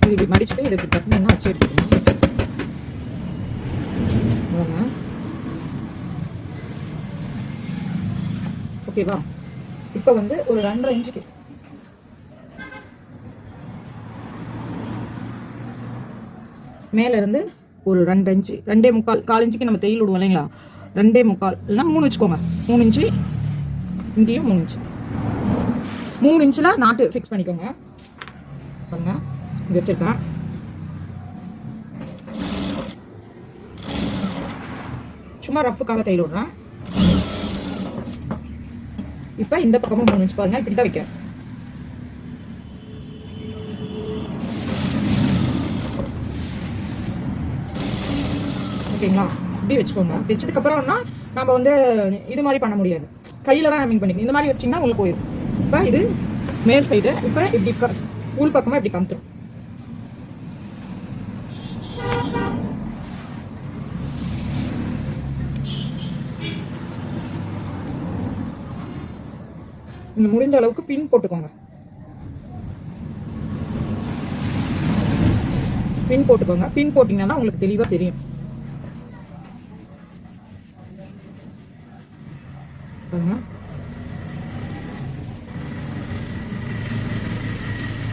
இது இப்படி மடிச்சுட்டு இதை இப்படி தட்டினா வச்சு எடுத்துக்கணும். ஓகேவா? இப்போ வந்து ஒரு 2.5 இன்ச்சுக்கு மேல இருந்து ஒரு 2 இன்ச்சு 2.25 1/4 இன்ச்சுக்கு நம்ம தையல் விடுவோம் இல்லைங்களா? 2.25 இல்லைன்னா 3 வச்சுக்கோங்க. 3 இன்ச்சு இங்கேயும் 3 இன்ச்சு 3 இன்ச்சில் நாட்டு ஃபிக்ஸ் பண்ணிக்கோங்க. பாருங்க இங்கே வச்சிருக்கேன். சும்மா ரஃப்புக்காக தையல் விடுறேன். இப்போ இந்த பக்கமும் 3 இன்ச் பாருங்க, இப்படி தான் வைக்கிறேன். ஓகேங்களா? இப்படி வச்சுக்கோங்க. வச்சதுக்கு அப்புறம்னா நம்ம வந்து இது மாதிரி பண்ண முடியாது, கையில தான் ஹேமிங் பண்ணிக்கணும். இந்த மாதிரி வச்சிட்டிங்கன்னா உங்களுக்கு போயிடும். இப்போ இது மேல் சைடு, இப்போ இப்படி உள் பக்கமா இப்படி கமுத்துரும். இந்த முடிஞ்ச அளவுக்கு பின் போட்டுக்கோங்க. பின் போட்டுக்கோங்க. பின் போட்டீங்கன்னா உங்களுக்கு தெளிவா தெரியும்.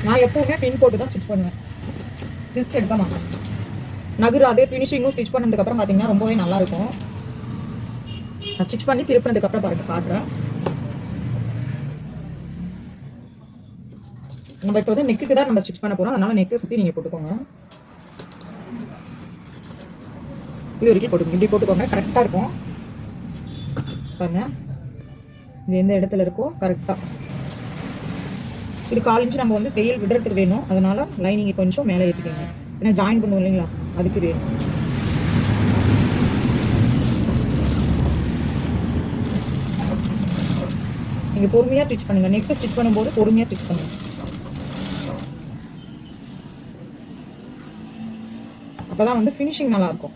நான் எப்பவுமே பின் போட்டு தான் ஸ்டிச் பண்ணுவேன். ரிஸ்க் எடுக்க மாட்டேன். நகரு அதே ஃபினிஷிங்கும் ஸ்டிச் பண்ணதுக்கு அப்புறம் பார்த்தீங்கன்னா ரொம்பவே நல்லா இருக்கும். நான் ஸ்டிச் பண்ணி திருப்பினதுக்கு அப்புறம் பாருங்க காட்டுறேன். நம்ம இப்போ வந்து நெக்குக்கு தான் நம்ம ஸ்டிச் பண்ண போறோம். அதனால நெக்கை சுற்றி நீங்க போட்டுக்கோங்க. இது வரைக்கும் போட்டுக்கோங்க. இப்படி போட்டுக்கோங்க, கரெக்டாக இருக்கும். பாருங்க இது எந்த இடத்துல இருக்கோ கரெக்டா. இது 1/4 இன்ச்சு நம்ம வந்து தையல் விடுறதுக்கு வேணும். அதனால லைனிங் கொஞ்சம் மேலே ஏற்றிக்கோங்க. ஏன்னா ஜாயின் பண்ணுவோம் இல்லைங்களா, அதுக்கு வேணும். நீங்க பொறுமையா ஸ்டிச் பண்ணுங்க. நெக் ஸ்டிச் பண்ணும்போது பொறுமையா ஸ்டிச் பண்ணுங்க. அப்பதான் வந்து ஃபினிஷிங் நல்லா இருக்கும்.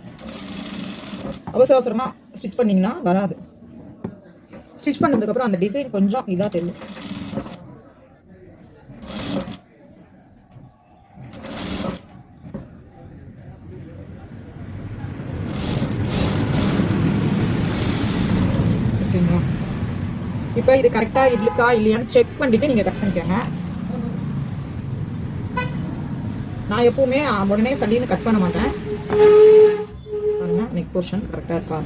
அவசர அவசரமா ஸ்டிச் பண்ணீங்கன்னா வராது. ஸ்டிச் பண்ணதுக்கு அப்புறம் அந்த டிசைன் கொஞ்சம் இதா தெரியும். ஓகேங்களா? இப்போ இது கரெக்டா இருக்கா இல்லையான்னு செக் பண்ணிட்டு நீங்க கட் பண்ணிக்கோங்க. நான் எப்பவுமே உடனே சல்லின்னு கட் பண்ண மாட்டேன். பாருங்க நெக் போர்ஷன் கரெக்டா இருக்கா?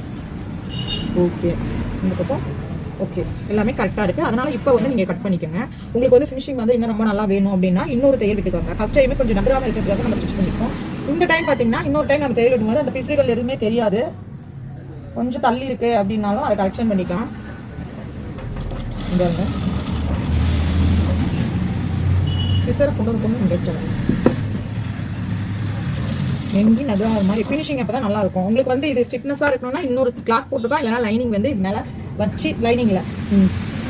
ஓகே. இந்த பக்கம் ஓகே, எல்லாமே கரெக்டாக இருக்குது. அதனால இப்போ வந்து நீங்கள் கட் பண்ணிக்கோங்க. உங்களுக்கு வந்து ஃபினிஷிங் வந்து இன்னும் ரொம்ப நல்லா வேணும் அப்படின்னா இன்னொரு தையல் விட்டுக்கோங்க. ஃபர்ஸ்ட் டைமே கொஞ்சம் நகராமல் இருக்கிறதுக்காக நம்ம ஸ்டிச் பண்ணிப்போம். இந்த டைம் பார்த்தீங்கன்னா இன்னொரு டைம் நம்ம தையல் விடும்போது அந்த பிசுறுகள் எதுவுமே தெரியாது. கொஞ்சம் தள்ளி இருக்கு அப்படின்னாலும் அதை கரெக்ஷன் பண்ணிக்கலாம். இங்கே சிசரை கொண்டு வச்சிடலாம். எங்கேயும் நகராத மாதிரி ஃபினிஷிங் அப்போ தான் நல்லா இருக்கும். உங்களுக்கு வந்து இது ஸ்டிஃப்னஸாக இருக்கணும்னா இன்னொரு கிளாத் போட்டுக்கா, இல்லைனா லைனிங் வந்து இது மேலே வச்சு லைனிங்ல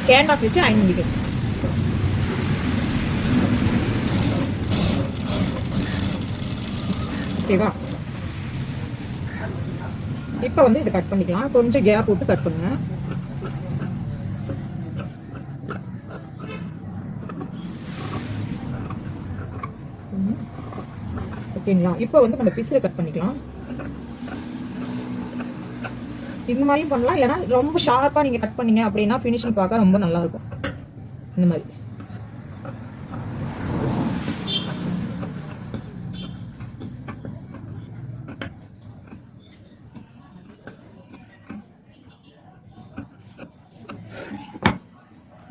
கேன்வாஸ் வச்சு அயன் பண்ணிக்கணும். ஓகேவா? இப்போ வந்து இதை கட் பண்ணிக்கலாம். கொஞ்சம் கேப் போட்டு கட் பண்ணுங்க. ஓகேங்களா? இப்போ வந்து நம்ம பீஸில் கட் பண்ணிக்கலாம். இந்த மாதிரியும் பண்ணலாம், இல்லைன்னா ரொம்ப ஷார்ப்பாக நீங்கள் கட் பண்ணீங்க அப்படின்னா ஃபினிஷிங் பார்க்க ரொம்ப நல்லா இருக்கும். இந்த மாதிரி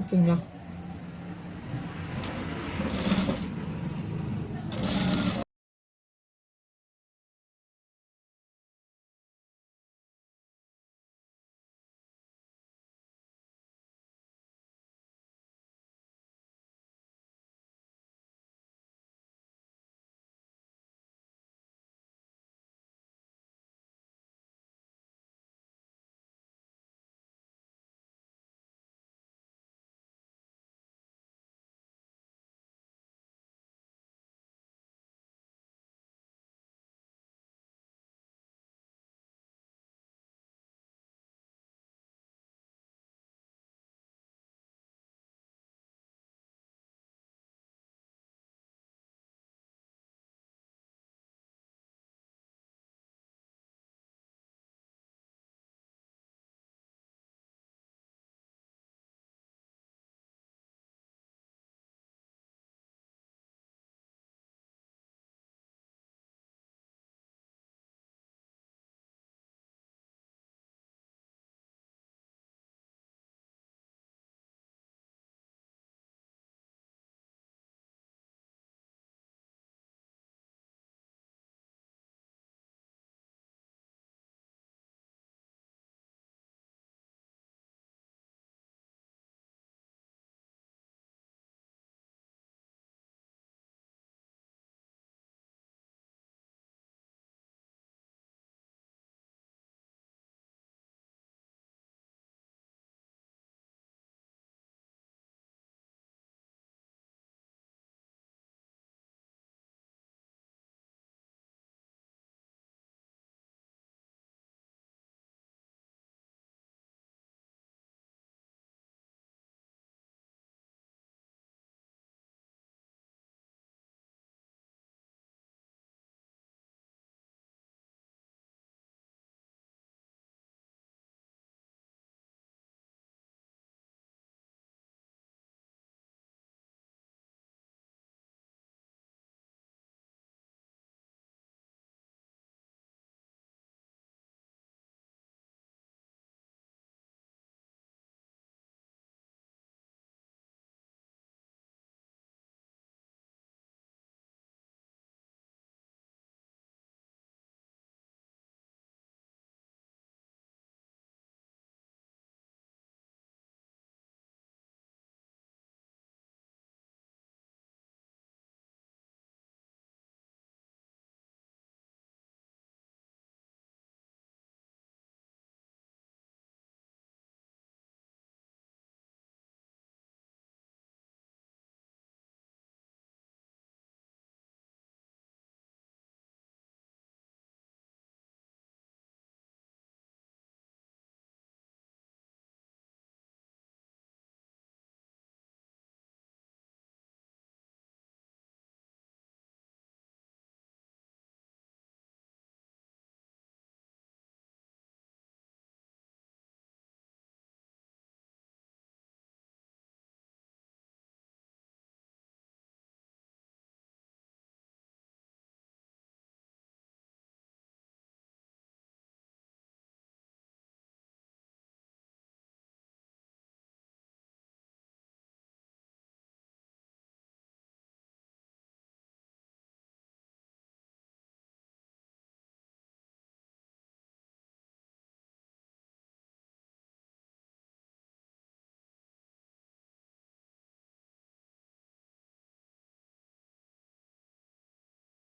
ஓகேங்களா?